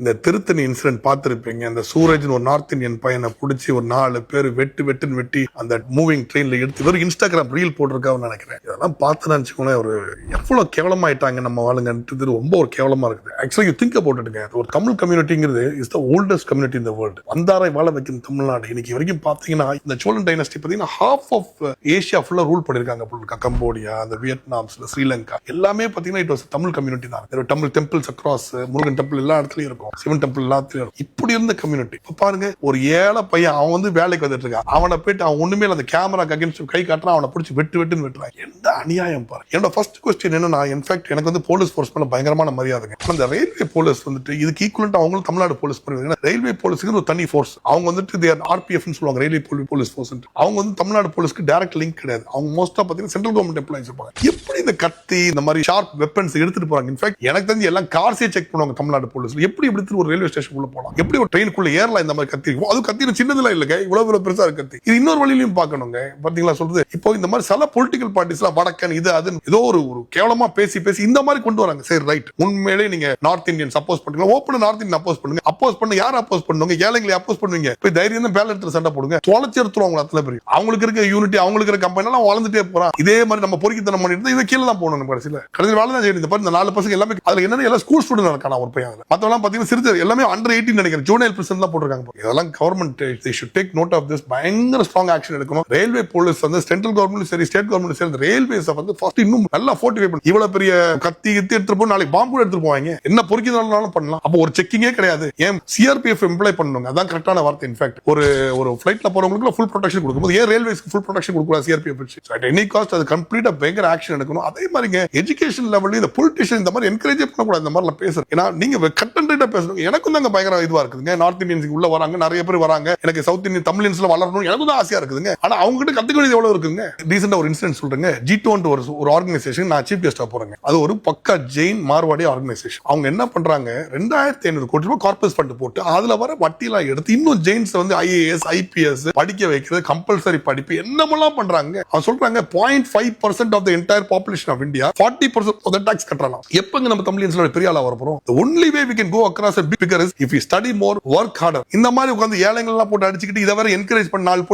இந்த திருத்தணி இன்சிடென்ட் பார்த்திருப்பீங்க. அந்த சூரஜ்னு ஒரு நார்த் இந்தியன் பையனை பிடிச்சி ஒரு 4 பேர் வெட்டுன்னு வெட்டி அந்த மூவிங் ட்ரெயின்ல எடுத்து வெறும் இன்ஸ்டாகிராம் ரீல் போட்டிருக்கான்னு நினைக்கிறேன். இதெல்லாம் பார்த்து நினைச்சுக்கோங்களேன், ஒரு எவ்வளவு கேவலமாயிட்டாங்க நம்ம ஆளுங்கன்றது ரொம்ப ஒரு கேவலமா இருக்குது. ஆக்சுவலி திங்க் போட்டுட்டுங்க, ஒரு தமிழ் கம்யூனிட்டிங்கிறது is the oldest community in the world. வந்தாரை வாழ வைக்கும் தமிழ்நாடு. இன்னைக்கு வரைக்கும் பாத்தீங்கன்னா இந்த சோழன் டைனஸ்டி பாத்தீங்கன்னா ஹாஃப் ஆஃப் ஏஷியா ஃபுல்லா ரூல் பண்ணிருக்காங்க. கம்போடியா, அந்த வியட்நாம், ஸ்ரீலங்கா எல்லாமே பாத்தீங்கன்னா இட் வாஸ் தமிழ் கம்யூனிட்டி தான். Tamil temples across, Murugan temple எல்லா இடத்துலயும் இருக்கும், சிவன் டெம்பிள் எல்லாத்துலயும். இப்படி இருந்த கம்யூனிட்டி இப்ப பாருங்க, ஒரு ஏழை பையன் அவன் வந்து வேலைக்கு வந்துட்டு இருக்கான். அவனை போயிட்டு அவன் ஒண்ணுமே அந்த கேமரா அகேன்ஸ்ட் கை காட்டுறான், அவனை பிடிச்சி வெட்டுன்னு வெட்டுறான். எந்த அநியாயம் பாரு. என்னோட ஃபர்ஸ்ட் கொஸ்டின் என்னன்னா, இன்ஃபேக்ட் எனக்கு வந்து போலீஸ் ஃபோர்ஸ் மேல பயங்கரமான மரியாதைங்க. அந்த ரயில்வே போலீஸ் வந்துட்டு இதுக்கு ஈக்குவலண்ட் அவங்களும் தமிழ்நாடு போலீஸ் பண்ணுவாங்க. ரயில்வே போலீஸுக்கு ஒரு தனி ஃபோர்ஸ். அவங்க வந்துட்டு RPF சொல்லுவாங்க, ரயில்வே போலீஸ் ஃபோர்ஸ். அவங்க வந்து தமிழ்நாடு போலீஸ்க்கு டைரக்ட் லிங்க் கிடையாது. அவங்க மோஸ்டா பாத்தீங்கன்னா சென்ட்ரல் கவர்மெண்ட் எம்ப்ளாயிஸ் இருப்பாங்க. எப்படி இந்த கத்தி இந்த மாதிரி ஷார்ப் வெப்பன்ஸ் எடுத்துட்டு போறாங்க? இன்ஃபேக்ட் எனக்கு தெரிஞ்சு எல்லாம் கார்ஸே செக் பண்ணுவாங்க தமிழ்நாடு போலீஸ். எப்படி எடுத்து ஒரு ரயில்வே ஸ்டேஷன் உள்ள போலாம், எப்படி ஒரு ட்ரெயினுக்குள்ள ஏறலாம்? இந்த மாதிரி கத்தி இருக்கும். அது கத்தி சின்னதுல இல்லங்க, இவ்வளவு பெருசா இருக்கு கத்தி. இது இன்னொரு வழியிலையும் பார்க்கணுங்க. பாத்தீங்களா சொல்றது? இப்போ இந்த மாதிரி சில பொலிட்டிக்கல் பார்ட்டிஸ் எல்லாம் வடக்கன் இது அது ஏதோ ஒரு கேவலமா பேசி இந்த மாதிரி கொண்டு வராங்க. சரி ரைட், உண்மையிலே நீங்க நார்த் இந்தியன் சப்போஸ் பண்ணுங்க, ஓப்பன் நார்த் இந்தியன் அப்போஸ் பண்ணுங்க. அப்போஸ் பண்ண யார் அப்போஸ் பண்ணுவாங்க? ஏழைங்களை அப்போஸ் பண்ணுவீங்க. போய் தைரியம் தான் பேல எடுத்து சண்டை போடுங்க, தொலைச்சி எடுத்துருவாங்க. அத்தனை பேர் அவங்களுக்கு இருக்க யூனிட்டி, அவங்களுக்கு இருக்க கம்பெனி எல்லாம் வளர்ந்துட்டே போறான். இதே மாதிரி நம்ம பொறுக்கித்தனம் பண்ணிட்டு இதை கீழே தான் போகணும். கடைசியில் வேலை தான் செய்யணும். இந்த 4 பசங்க எல்லாமே அதுல என்ன எல்லாம் ஸ்கூல் ஸ்டூடெண்ட் இருக்கான ஒரு பையன். மத்தவெல்லாம் பாத்தீங்கன்னா சிறுத்தை எல்லாமே அண்டர் 18 நினைக்கிறேன், ஜூனியர் பிரிசன் தான் போட்டிருக்காங்க. இதெல்லாம் government they should take note of this. பயங்கர ஸ்ட்ராங் ஆக்ஷன் எடுக்கணும். ரயில்வே போலீஸ் வந்து சென்ட்ரல் கவர்மெண்ட் சரி, ஸ்டேட் கவர்மெண்ட் சரி, ரயில்வேஸ் வந்து ஃபர்ஸ்ட் இன்னும் நல்லா ஃபோர்ட்டிஃபை பண்ணி, இவ்வளவு பெரிய கத்தி எடுத்துட்டு போய் நாளைக்கு பாம்பு எடுத்துட்டு போவாங்க, என்ன பொறுக்கினாலும் பண்ணலாம். அப்போ ஒரு செக்கிங்கே கிடையாது. ஏன் CRPF எம்ப்ளாய் பண்ணணுங்க? அதான் கரெக்டான வார்த்தை. இன்ஃபேக்ட் ஒரு ஃபிளைட்ல போறவங்களுக்கு ஃபுல் ப்ரொடெக்ஷன் கொடுக்கும்போது ஏன் ரயில்வேஸ்க்கு ஃபுல் ப்ரொடெக்ஷன் கொடுக்கலாம் CRPF? அட் எனி காஸ்ட் அது கம்ப்ளீட்டா பயங்கர ஆக்ஷன் எடுக்கணும். அதே மாதிரிங்க எஜுகேஷன் லெவல்ல இந்த பொலிட்டிஷியன் இந்த மாதிரி என்கரேஜ் பண்ணக்கூடாது. இந்த மாதிரி பேசுறேன், ஏன்னா நீங்க கண்டென்ட்டா பேசணும். எனக்கும் தாங்க பயங்கர இதுவா இருக்குதுங்க. நார்த் இந்தியன்ஸ் உள்ள வராங்க, நிறைய பேர் வராங்க. எனக்கு சவுத் இந்தியன் தமிழ்ல வளரணும் எனக்கு தான் ஆசையா இருக்குதுங்க. ஆனா அவங்க கிட்ட கத்துக்க வேண்டியது எவ்வளவு இருக்குங்க. ரீசெண்டா ஒரு இன்சிடென்ட் சொல்றேங்க. G2 ஒரு ஆர்கனைசேஷன் நான் சீஃப் கெஸ்டா போறேங்க. அது ஒரு பக்கா ஜெயின் மார்வாடி ஆர்கனைசேஷன். அவங்க என்ன பண்றாங்க, 2500 கோடி ரூபாய் கார்பஸ் ஃபண்ட் போட்டு அதுல வர வட்டிலாம் எடுத்து இன்னும் ஜெயின்ஸ் வந்து IAS IPS படிக்க வைக்கிறது, கம்பல்சரி படிப்பு என்னமெல்லாம் பண்றாங்க. அவங்க சொல்றாங்க 0.5% of the entire population of India 40% of the tax கட்டறலாம். எப்பங்க நம்ம தமிழியன்ஸ்ல பெரிய ஆளா வர போறோம்? The only way we can go across a big figure is if we study more, work harder. இந்த மாதிரி உட்கார்ந்து ஏழைகள் எல்லாம் போட்டு அடிச்சுக்கிட்டு இத வேற என்கரேஜ் பண்ண நாள்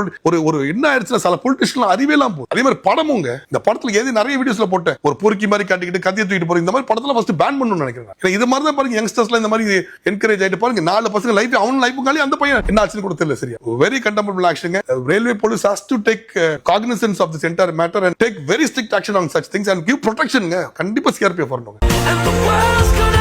ஒரு என்ன ஆயிடுச்சுன்னா சில பொலிட்டிஷியன் அறிவேலாம் போகுது. அதே மாதிரி படமுங்க, இந்த படத்துல ஏதோ நிறைய வீடியோஸ்ல போட்டு ஒரு பொறுக்கி மாதிரி காட்டிக்கிட்டு கத்தியை தூக்கிட்டு போறீங்க. இந்த மாதிரி படத்துல ஃபர்ஸ்ட் பேன் பண்ணணும்னு நினைக்கிறேன். இது மாதிரி தான் பாருங்க, யங்ஸ்டர்ஸ்ல இந்த மாதிரி என்கரேஜ் ஆயிட்டு பாருங்க. 4 பசங்க லைஃப் அவன் லைஃப்காலே அந்த பையன் என்ன ஆச்சுன்னு கூட தெரியல. சரியா, very contemptible action. Railway police has to take cognizance of this entire matter and take very strict action on such things and give protection. கண்டிப்பா CRPF வரணும்.